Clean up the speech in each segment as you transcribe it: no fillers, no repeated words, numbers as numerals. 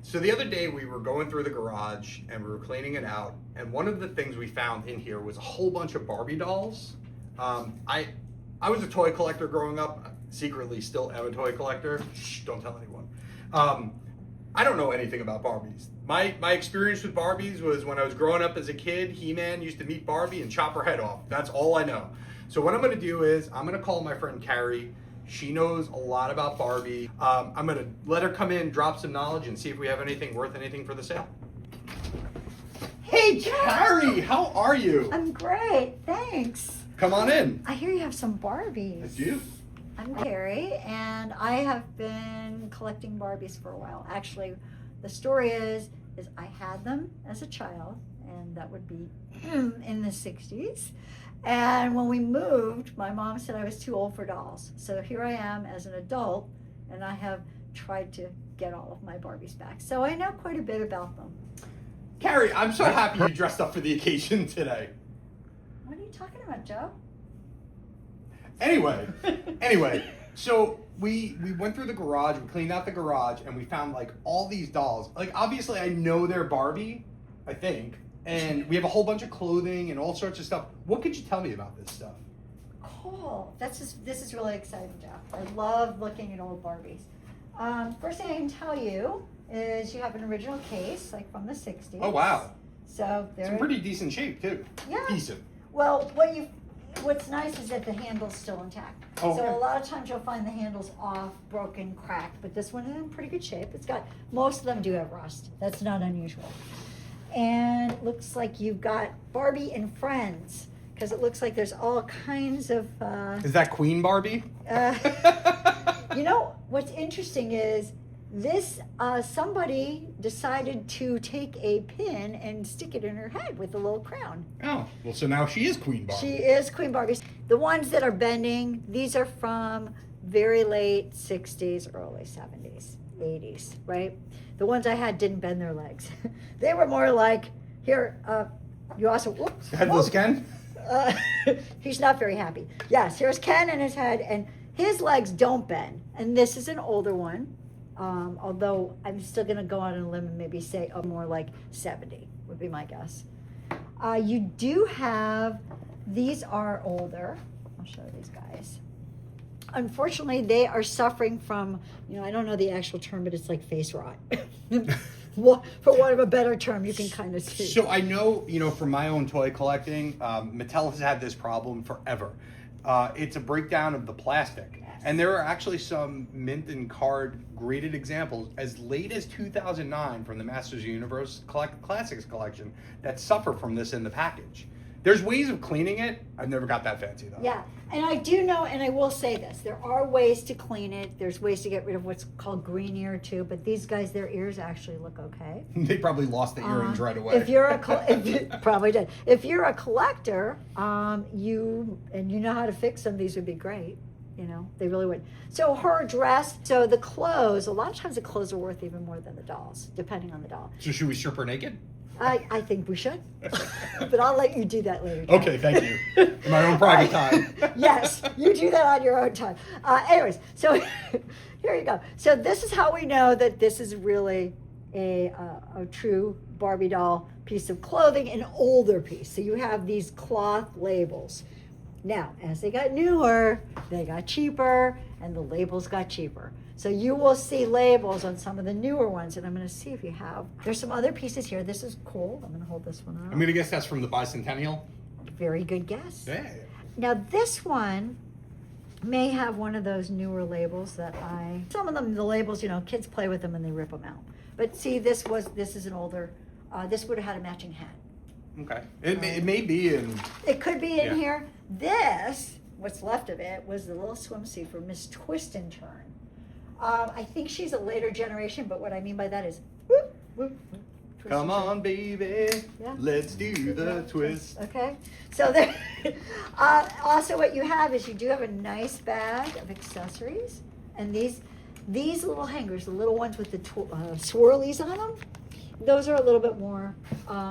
So the other day we were going through the garage and we were cleaning it out, and one of the things we found in here was a whole bunch of Barbie dolls. I was a toy collector growing up, secretly still am a toy collector. Shh, don't tell anyone. I don't know anything about Barbies. My experience with Barbies was when I was growing up as a kid, He-Man used to meet Barbie and chop her head off. That's all I know. So what I'm gonna do is I'm gonna call my friend Carrie. She knows a lot about Barbie. I'm gonna let her come in, drop some knowledge, and see if we have anything worth anything for the sale. Hey, Carrie, how are you? I'm great, thanks. Come on in. I hear you have some Barbies. I do. I'm Carrie, and I have been collecting Barbies for a while. Actually, the story is I had them as a child, and that would be in the 60s. And when we moved, my mom said I was too old for dolls. So here I am as an adult, and I have tried to get all of my Barbies back. So I know quite a bit about them. Carrie, I'm so happy you dressed up for the occasion today. What are you talking about, Joe? Anyway, so we went through the garage, we cleaned out the garage, and we found like all these dolls. Like obviously I know they're Barbie, I think, and we have a whole bunch of clothing and all sorts of stuff. What could you tell me about this stuff? Cool. This is really exciting, Jeff. I love looking at old Barbies. First thing I can tell you is you have an original case, like from the 60s. Oh wow. So they're It's in pretty decent shape too. Yeah. Decent. Well, what's nice is that the handle's still intact. Oh, so okay. a lot of times you'll find the handles off, broken, cracked, but this one is in pretty good shape. Most of them do have rust. That's not unusual. And it looks like you've got Barbie and Friends, because it looks like there's all kinds of... Is that Queen Barbie? You know, what's interesting is this, somebody decided to take a pin and stick it in her head with a little crown. Oh, well, so now she is Queen Barbie. She is Queen Barbie. The ones that are bending, these are from very late 60s, early 70s, 80s, right? The ones I had didn't bend their legs. They were more like, here, you also, whoops. Headless Ken? He's not very happy. Yes, here's Ken and his head, and his legs don't bend. And this is an older one, although I'm still going to go on a limb and maybe say more like 70 would be my guess. You do have, these are older. I'll show these guys. Unfortunately, they are suffering from, I don't know the actual term, but it's like face rot. Well, for want of a better term, you can kind of see. So I know, from my own toy collecting, Mattel has had this problem forever. It's a breakdown of the plastic. Yes. And there are actually some mint and card graded examples as late as 2009 from the Masters of the Universe Classics collection that suffer from this in the package. There's ways of cleaning it. I've never got that fancy though. Yeah, and I do know, and I will say this, there are ways to clean it. There's ways to get rid of what's called green ear too, but these guys, their ears actually look okay. They probably lost the earrings right away. If you're probably did. If you're a collector, you know how to fix them, these would be great. They really would. So her dress, so the clothes, a lot of times the clothes are worth even more than the dolls, depending on the doll. So should we strip her naked? I think we should, but I'll let you do that later, John. Okay, thank you. In my own private time. Yes, you do that on your own time. Anyways, so here you go. So this is how we know that this is really a true Barbie doll piece of clothing, an older piece. So you have these cloth labels. Now, as they got newer, they got cheaper, and the labels got cheaper. So you will see labels on some of the newer ones, and I'm going to see if you have. There's some other pieces here. This is cool. I'm going to hold this one up. I'm going to guess that's from the bicentennial. Very good guess. Yeah. Now this one may have one of those newer labels some of them, the labels, kids play with them and they rip them out. But see, this is an older, this would have had a matching hat. Okay. It may be in. It could be in here. This, what's left of it, was the little swimsuit for Miss Twist and Turn. I think she's a later generation, but what I mean by that is, whoop, whoop, twist. Come on, baby, yeah. Let's do the twist. Okay, so there. Also, what you have is you do have a nice bag of accessories, and these little hangers, the little ones with the swirlies on them, those are a little bit more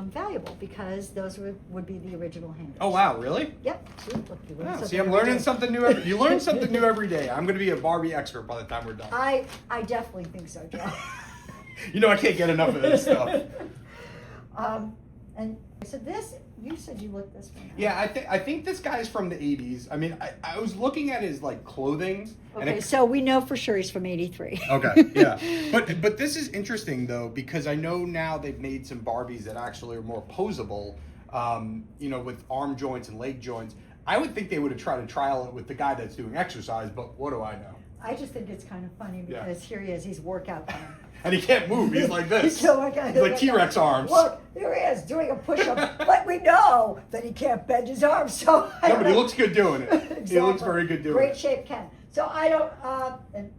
valuable because those would be the original hangers. Oh wow, really? Yep. See, look, you learn something See, I'm every learning day. something new. You learn something new every day. I'm going to be a Barbie expert by the time we're done. I definitely think so, Joe. You know I can't get enough of this stuff. And so this, you said you looked this one up. Yeah, I think this guy's from the 80s. I mean, I was looking at his like clothing. Okay, so we know for sure he's from 83. Okay, yeah. But this is interesting though, because I know now they've made some Barbies that actually are more posable, you know, with arm joints and leg joints. I would think they would have tried to trial it with the guy that's doing exercise, but what do I know? I just think it's kind of funny because here he is, he's workout time. And he can't move, he's like this. Oh my God, He's like T-Rex arms. Look, here he is doing a push-up, but we know that he can't bend his arms, so I No, don't but he know. looks good doing it. Exactly. He looks very good doing Great it. shape Ken. So I don't, and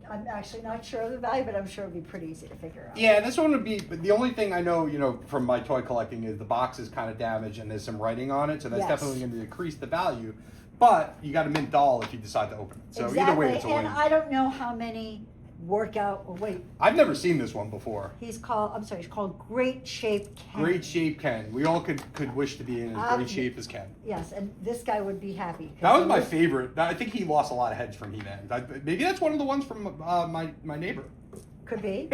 I'm actually not sure of the value, but I'm sure it'd be pretty easy to figure out. Yeah, this one would be, but the only thing I know, you know, from my toy collecting is the box is kind of damaged and there's some writing on it, so that's Yes. definitely going to decrease the value. But you got a mint doll if you decide to open it. So Exactly, either way, it's a and win. I don't know how many workout, or wait, I've never seen this one before. he's called Great Shape Ken. Great shape Ken. We all could wish to be in as great shape as Ken. Yes, and this guy would be happy. 'cause That was he my favorite. I think he lost a lot of heads from He-Man. Maybe that's one of the ones from my neighbor. Could be.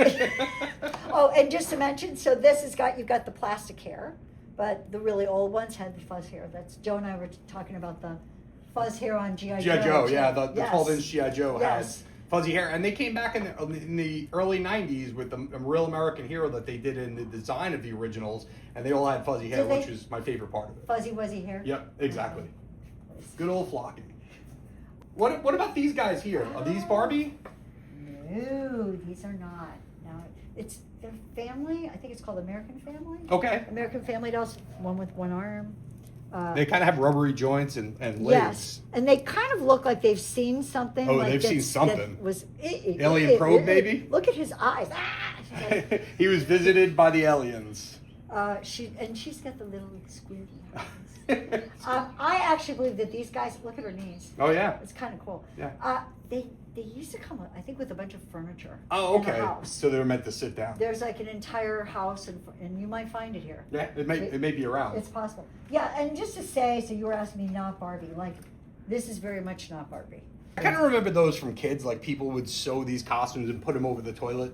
Oh, and just to mention, so this has got, you've got the plastic hair, but the really old ones had the fuzz hair. That's, Joe and I were talking about the fuzz hair on G.I. G.I. Joe, yeah, the Yes. 12-inch G.I. Joe Yes. has fuzzy hair. And they came back in the early 90s with a real American hero that they did in the design of the originals, and they all had fuzzy hair, Did they? which was my favorite part of it. Fuzzy wuzzy hair? Yep, exactly. Good old Flocky. What about these guys here? Are these Barbie? No, these are not. No, it's their family. I think it's called American Family. Okay. American Family dolls, one with one arm. They kind of have rubbery joints and legs. Yes, and they kind of look like they've seen something. Oh, like they've seen that something. Was Alien probe, maybe? Look at his eyes. Ah, she's like, He was visited by the aliens. she's got the little squid hands. I actually believe that these guys. Look at her knees. Oh yeah. It's kind of cool. Yeah. They used to come, I think, with a bunch of furniture. Oh, in the okay. house. So they were meant to sit down. There's like an entire house, and you might find it here. Yeah, it may be around. It's possible. Yeah, and just to say, so you were asking me not Barbie. Like, this is very much not Barbie. I kind of remember those from kids. Like people would sew these costumes and put them over the toilet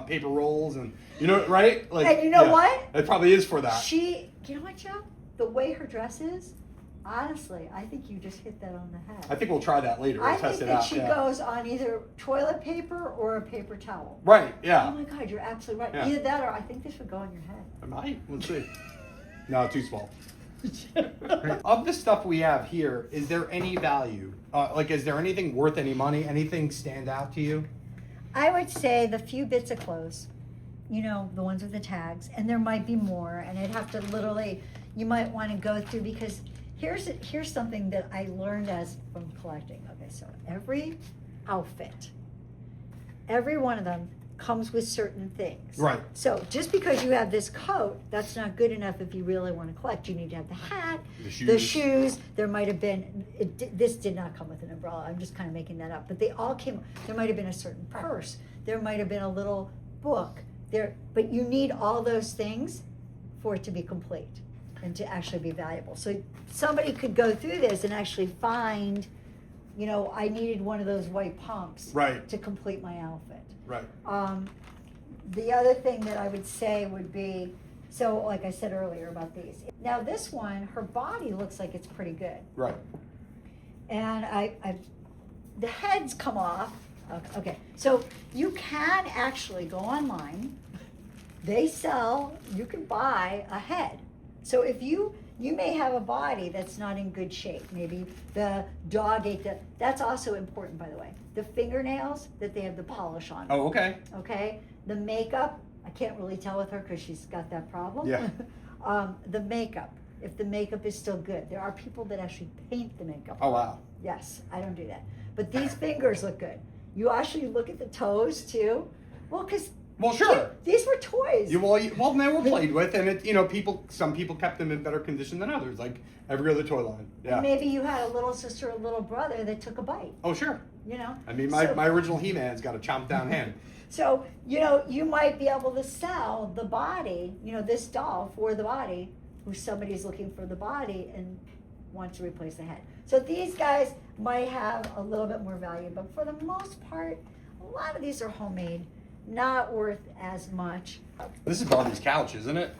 paper rolls, and you know, right? Like, And you know what? It probably is for that. You know what, Joe? The way her dress is, honestly, I think you just hit that on the head. I think we'll try that later. We'll I test think it that out. she yeah. goes on either toilet paper or a paper towel. Right. Oh Yeah. my God, you're absolutely right. Yeah. Either that or I think this would go on your head. I might. We'll see. No, too small. Of the stuff we have here, is there any value? Like, is there anything worth any money? Anything stand out to you? I would say the few bits of clothes, you know, the ones with the tags, and there might be more, and I'd have to literally, you might want to go through, because here's something that I learned from collecting. Okay, so every outfit, every one of them comes with certain things. Right. So just because you have this coat, that's not good enough if you really want to collect. You need to have the hat, the shoes. There might have been, this did not come with an umbrella. I'm just kind of making that up. But they all came, there might have been a certain purse. There might have been a little book. But you need all those things for it to be complete and to actually be valuable. So somebody could go through this and actually find, you know, I needed one of those white pumps Right. to complete my outfit. Right. The other thing that I would say would be, so like I said earlier about these. Now this one, her body looks like it's pretty good. Right. And the heads come off. Okay, so you can actually go online. They sell, you can buy a head. So if you may have a body that's not in good shape. Maybe the dog ate that's also important, by the way. The fingernails that they have the polish on. Oh, okay. Okay, the makeup, I can't really tell with her because she's got that problem. Yeah. The makeup, if the makeup is still good. There are people that actually paint the makeup. Oh, wow. Yes, I don't do that. But these fingers look good. You actually look at the toes too. Well, because sure. these were toys. Well, they were played with, and some people kept them in better condition than others, like every other toy line. Yeah. And maybe you had a little sister or a little brother that took a bite. Oh, sure. You know. I mean, my original He-Man's got a chomped down hand. So, you know, you might be able to sell the body, you know, this doll for the body, who somebody's looking for the body and wants to replace the head. So these guys might have a little bit more value, but for the most part, a lot of these are homemade. not worth as much. This is Barbie's couch, isn't it?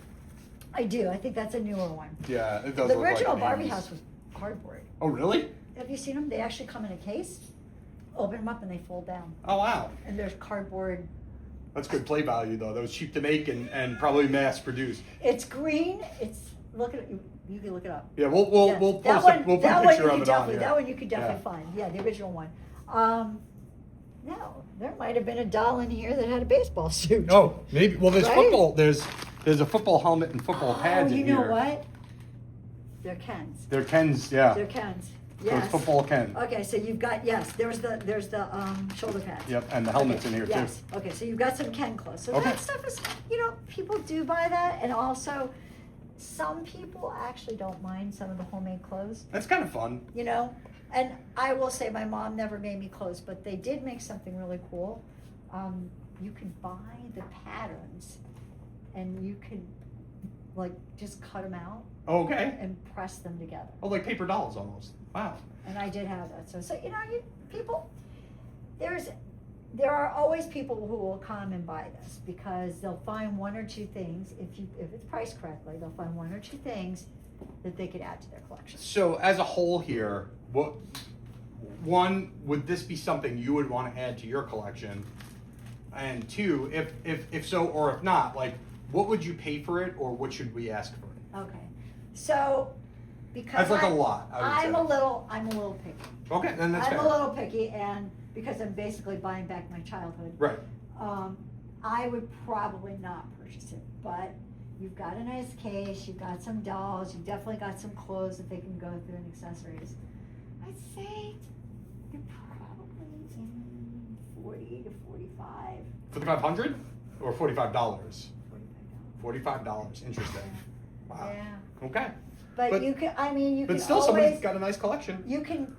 I do. I think that's a newer one. Yeah, it does The look like original an Barbie 80s. house was cardboard. Oh, really? Have you seen them? They actually come in a case. Open them up and they fold down. Oh, wow. And there's cardboard. That's good play value, though. That was cheap to make and probably mass produced. It's green. It's look at it. You can look it up. Yeah, we'll Yeah. post that it. one, We'll put that a one picture you of could it on definitely, here. that one you could definitely Yeah. find. Yeah, the original one. No, there might have been a doll in here that had a baseball suit. Oh, maybe. Well, there's Right? football. There's a football helmet and football pads you in know here. what? They're Ken's. They're Ken's, yeah. They're Ken's. So Yes. it's football Ken. Okay, so you've got, yes, there's the shoulder pads. Yep, and the helmet's Okay, in here yes. too. Okay, so you've got some Ken clothes. So Okay. that stuff is, you know, people do buy that, and also some people actually don't mind some of the homemade clothes, That's kind of fun. you know? And I will say my mom never made me clothes, but they did make something really cool. You can buy the patterns and you can like just cut them out Oh, okay. and press them together. Oh, like paper dolls almost. Wow. And I did have that. So you know, people, there are always people who will come and buy this because they'll find one or two things. If it's priced correctly, they'll find one or two things that they could add to their collection. So as a whole here, would this be something you would want to add to your collection? And two, if so, or if not, like, what would you pay for it, or what should we ask for it? Okay, so because That's like a lot, I would I'm say. a little picky. Okay, then that's I'm fair. a little picky, and because I'm basically buying back my childhood. Right. I would probably not purchase it, but you've got a nice case, you've got some dolls, you've definitely got some clothes that they can go through and accessories. I'd say you're probably in 40 to 45. 4,500 or $45? $45. $45. Interesting. Wow. Yeah, Okay. but you can, I mean, you But can still, always, somebody's got a nice collection. you can,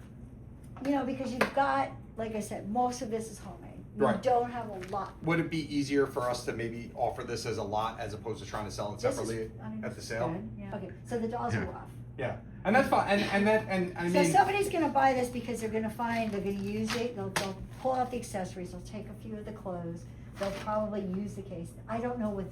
you know, because you've got, like I said, most of this is homemade. You Right. don't have a lot. Would it be easier for us to maybe offer this as a lot as opposed to trying to sell it This is- separately I mean, at the this is sale? good, yeah. Okay, so the dolls Yeah. are rough. Yeah, and that's fine. And I So mean, somebody's gonna buy this because they're gonna find, they're gonna use it, they'll pull out the accessories, they'll take a few of the clothes, they'll probably use the case. I don't know what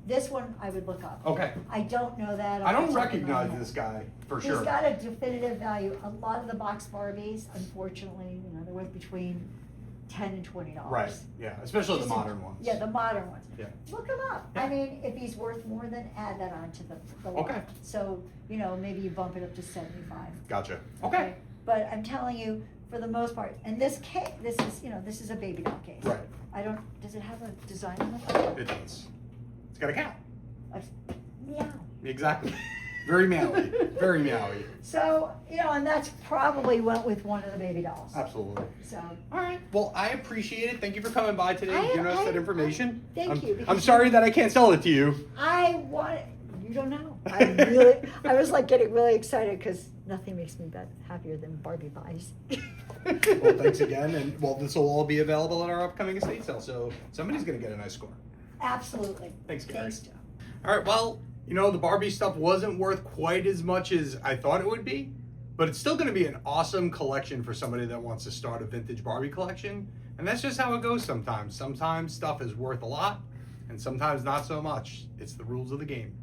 this one I would look up. okay. I don't know that. I don't off the top of my recognize head. this guy for He's sure. got a definitive value. A lot of the box Barbies, unfortunately, you know, they're worth between $10 and $20. Right. Yeah, especially the Just in- modern ones. Yeah, the modern ones. Yeah. Look him up. Yeah. I mean, if he's worth more, then add that on to the line. Okay. So, you know, maybe you bump it up to 75. Gotcha. Okay. But I'm telling you, for the most part, and this case, this is, you know, this is a baby doll case. Right. Does it have a design on the front? It does. It's got a cat. Meow. Exactly. Very meowy. Very meowy. So, you know, and that's probably went with one of the baby dolls. Absolutely. So, All right. Well, I appreciate it. Thank you for coming by today and giving us that information. thank you, I'm because sorry that I can't sell it to you. you don't know. I was like getting really excited because nothing makes me happier than Barbie buys. Well, thanks again. And well, this will all be available at our upcoming estate sale. So somebody's going to get a nice score. Absolutely. Thanks, Gary. Thanks, Joe. All right, well, you know, the Barbie stuff wasn't worth quite as much as I thought it would be, but it's still going to be an awesome collection for somebody that wants to start a vintage Barbie collection. And that's just how it goes sometimes. Sometimes stuff is worth a lot, and sometimes not so much. It's the rules of the game.